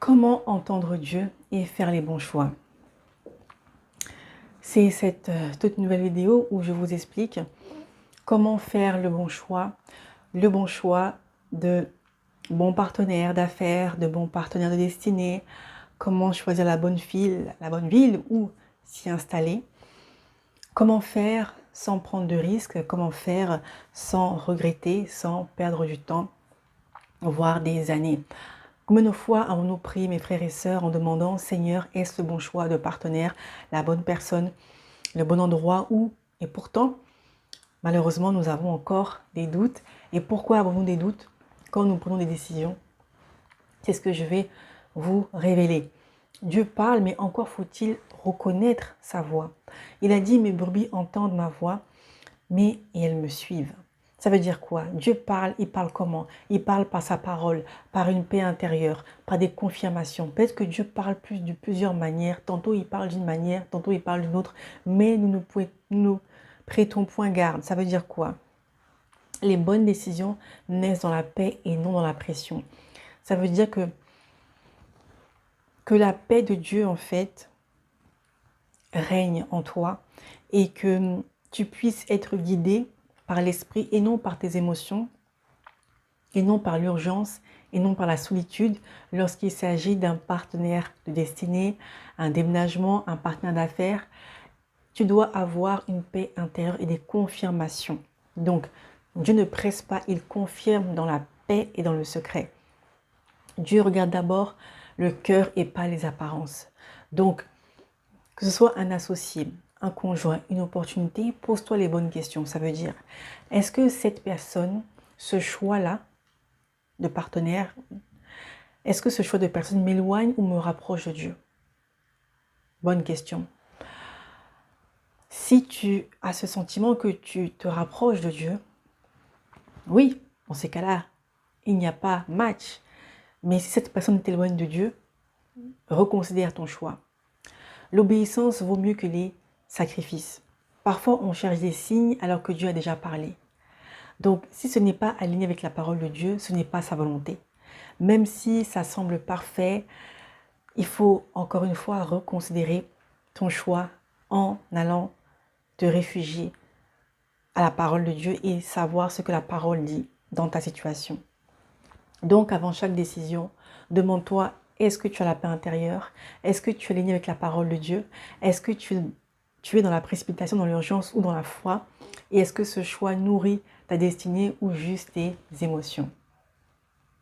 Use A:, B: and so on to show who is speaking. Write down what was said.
A: Comment entendre Dieu et faire les bons choix? C'est cette toute nouvelle vidéo où je vous explique comment faire le bon choix de bons partenaires d'affaires, de bons partenaires de destinée, comment choisir la bonne ville où s'y installer, comment faire sans prendre de risques, comment faire sans regretter, sans perdre du temps, voire des années. Combien de fois avons-nous prié, mes frères et sœurs, en demandant, Seigneur, est-ce le bon choix de partenaire, la bonne personne, le bon endroit où? Et pourtant, malheureusement, nous avons encore des doutes. Et pourquoi avons-nous des doutes quand nous prenons des décisions? C'est ce que je vais vous révéler. Dieu parle, mais encore faut-il reconnaître sa voix. Il a dit, mes brebis entendent ma voix, et elles me suivent. Ça veut dire quoi? Dieu parle, il parle comment? Il parle par sa parole, par une paix intérieure, par des confirmations. Peut-être que Dieu parle de plusieurs manières. Tantôt il parle d'une manière, tantôt il parle d'une autre. Mais nous ne prêtons point garde. Ça veut dire quoi? Les bonnes décisions naissent dans la paix et non dans la pression. Ça veut dire que la paix de Dieu, en fait, règne en toi et que tu puisses être guidé par l'esprit et non par tes émotions, et non par l'urgence, et non par la solitude lorsqu'il s'agit d'un partenaire de destinée, un déménagement, un partenaire d'affaires. Tu dois avoir une paix intérieure et des confirmations. Donc, Dieu ne presse pas, il confirme dans la paix et dans le secret. Dieu regarde d'abord le cœur et pas les apparences. Donc, que ce soit un associé, un conjoint, une opportunité, pose-toi les bonnes questions. Ça veut dire, est-ce que cette personne, ce choix-là de partenaire, est-ce que ce choix de personne m'éloigne ou me rapproche de Dieu? Bonne question. Si tu as ce sentiment que tu te rapproches de Dieu, oui, dans ces cas-là, il n'y a pas match. Mais si cette personne t'éloigne de Dieu, reconsidère ton choix. L'obéissance vaut mieux que les sacrifices. Parfois, on cherche des signes alors que Dieu a déjà parlé. Donc, si ce n'est pas aligné avec la parole de Dieu, ce n'est pas sa volonté. Même si ça semble parfait, il faut encore une fois reconsidérer ton choix en allant te réfugier à la parole de Dieu et savoir ce que la parole dit dans ta situation. Donc, avant chaque décision, demande-toi, est-ce que tu as la paix intérieure? Est-ce que tu es aligné avec la parole de Dieu? Est-ce que tu es dans la précipitation, dans l'urgence ou dans la foi? Et est-ce que ce choix nourrit ta destinée ou juste tes émotions?